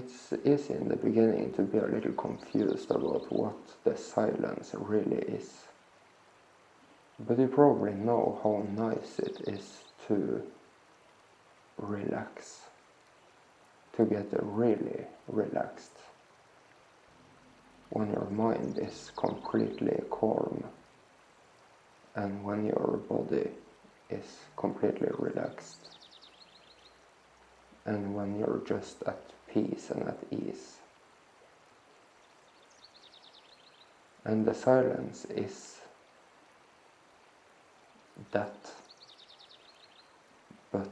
It's easy in the beginning to be a little confused about what the silence really is. But you probably know how nice it is to relax, to get really relaxed. When your mind is completely calm and when your body is completely relaxed and when you're just at peace and at ease. And the silence is that, but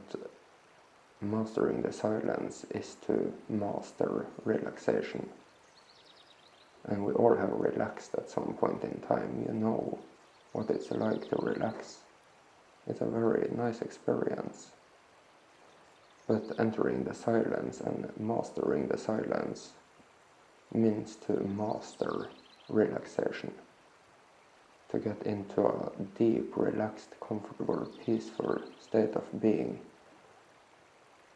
mastering the silence is to master relaxation. And we all have relaxed at some point in time. You know what it's like to relax. It's a very nice experience. But entering the silence and mastering the silence means to master relaxation. To get into a deep, relaxed, comfortable, peaceful state of being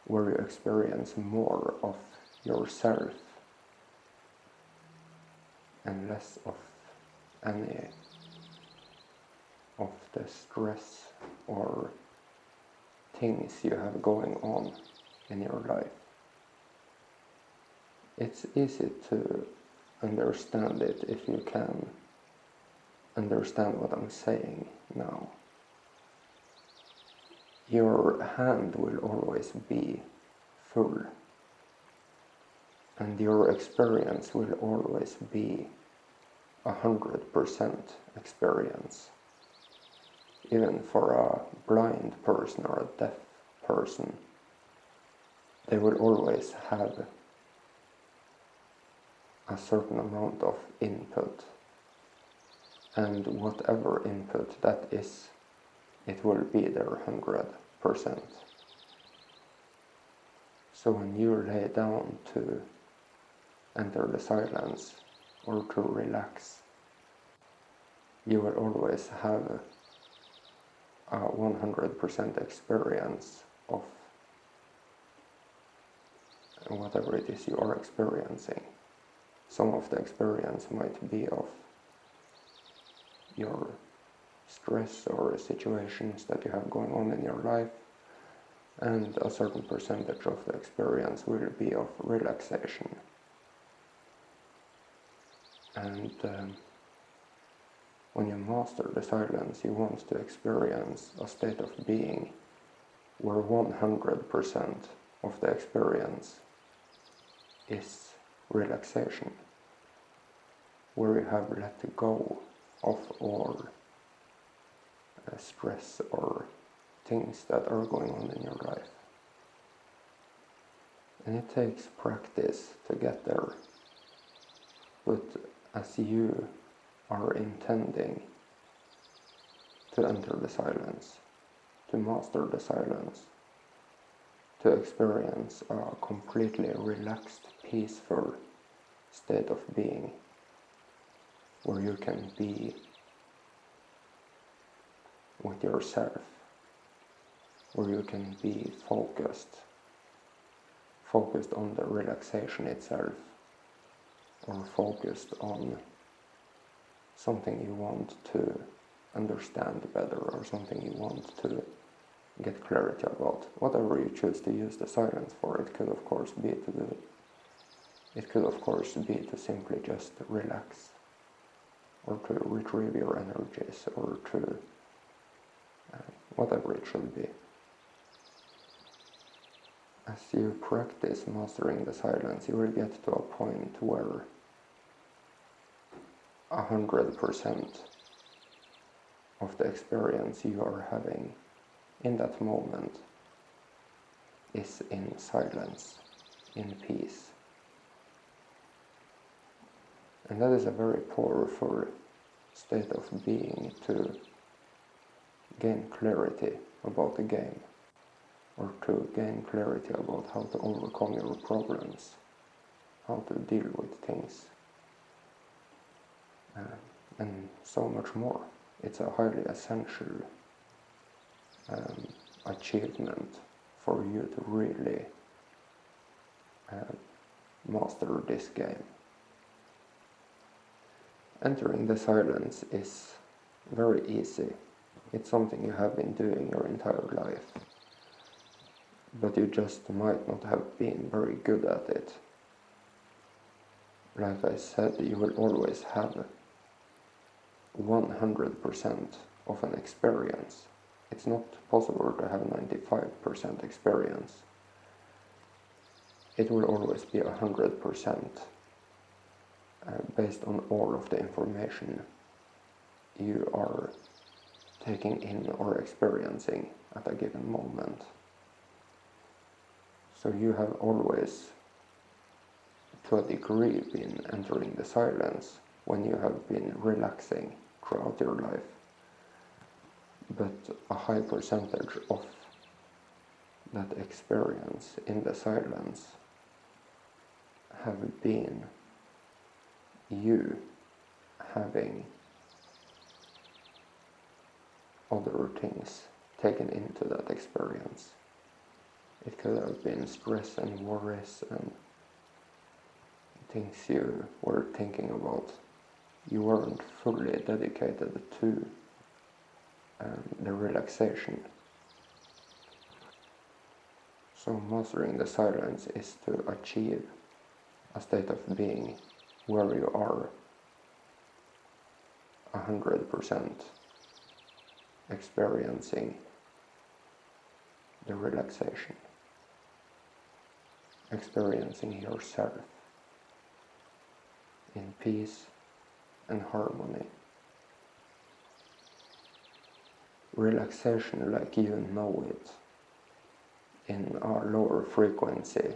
where you experience more of yourself and less of any of the stress or things you have going on in your life. It's easy to understand it if you can understand what I'm saying now. Your hand will always be full, and your experience will always be 100% experience. Even for a blind person or a deaf person, they will always have a certain amount of input, and whatever input that is, it will be there 100%. So when you lay down to enter the silence or to relax, you will always have a 100% experience of whatever it is you are experiencing. Some of the experience might be of your stress or situations that you have going on in your life, and a certain percentage of the experience will be of relaxation. And when you master the silence, you want to experience a state of being where 100% of the experience is relaxation, where you have let go of all stress or things that are going on in your life. And it takes practice to get there. But as you are intending to enter the silence, to master the silence, to experience a completely relaxed, peaceful state of being, where you can be with yourself, where you can be focused on the relaxation itself, or focused on something you want to understand better, or something you want to get clarity about. Whatever you choose to use the silence for, it could of course be to simply just relax, or to retrieve your energies, or to whatever it should be. As you practice mastering the silence, you will get to a point where 100% of the experience you are having in that moment is in silence, in peace. And that is a very powerful state of being to gain clarity about the game, or to gain clarity about how to overcome your problems, how to deal with things, and so much more. It's a highly essential achievement for you to really master this game. Entering the silence is very easy. It's something you have been doing your entire life, but you just might not have been very good at it. Like I said, you will always have 100% of an experience. It's not possible to have 95% experience. It will always be 100% based on all of the information you are taking in or experiencing at a given moment. So you have always, to a degree, been entering the silence when you have been relaxing throughout your life. But a high percentage of that experience in the silence have been you having other things taken into that experience. It could have been stress and worries and things you were thinking about. You weren't fully dedicated to the relaxation. So mastering the silence is to achieve a state of being where you are 100% experiencing the relaxation, experiencing yourself in peace and harmony. Relaxation like you know it in a lower frequency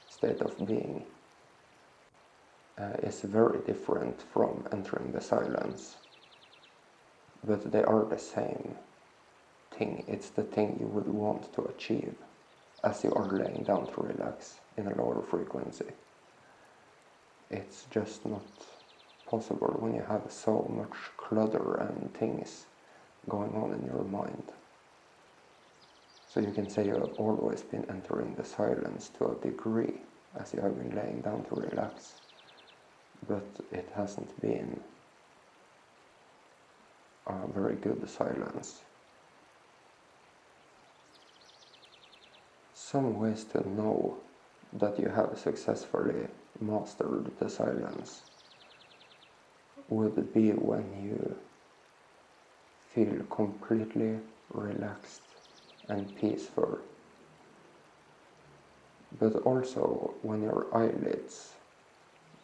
state of being is very different from entering the silence, but they are the same thing. It's the thing you would want to achieve as you are laying down to relax in a lower frequency. It's just not possible when you have so much clutter and things going on in your mind. So you can say you have always been entering the silence to a degree as you have been laying down to relax, but it hasn't been a very good silence. Some ways to know that you have successfully mastered the silence would be when you feel completely relaxed and peaceful, but also when your eyelids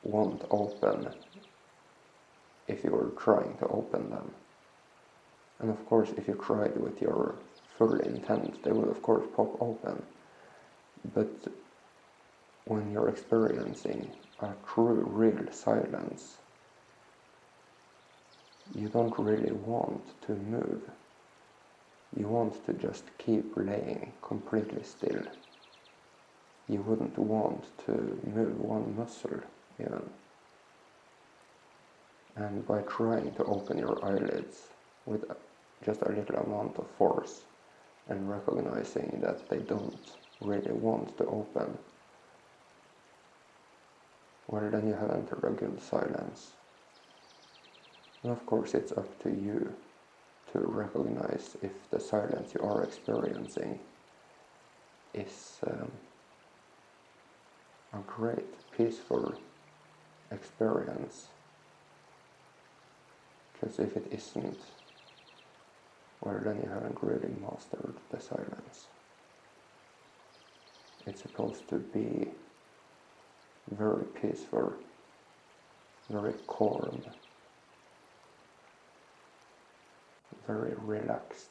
won't open if you were trying to open them. And of course, if you tried with your full intent, they will of course pop open. But when you're experiencing a true, real silence, you don't really want to move. You want to just keep laying completely still. You wouldn't want to move one muscle even. And by trying to open your eyelids with just a little amount of force and recognizing that they don't really want to open, well, then you have entered a good silence. And of course it's up to you to recognize if the silence you are experiencing is a great, peaceful experience. Because if it isn't, well, then you haven't really mastered the silence. It's supposed to be very peaceful, very calm, very relaxed.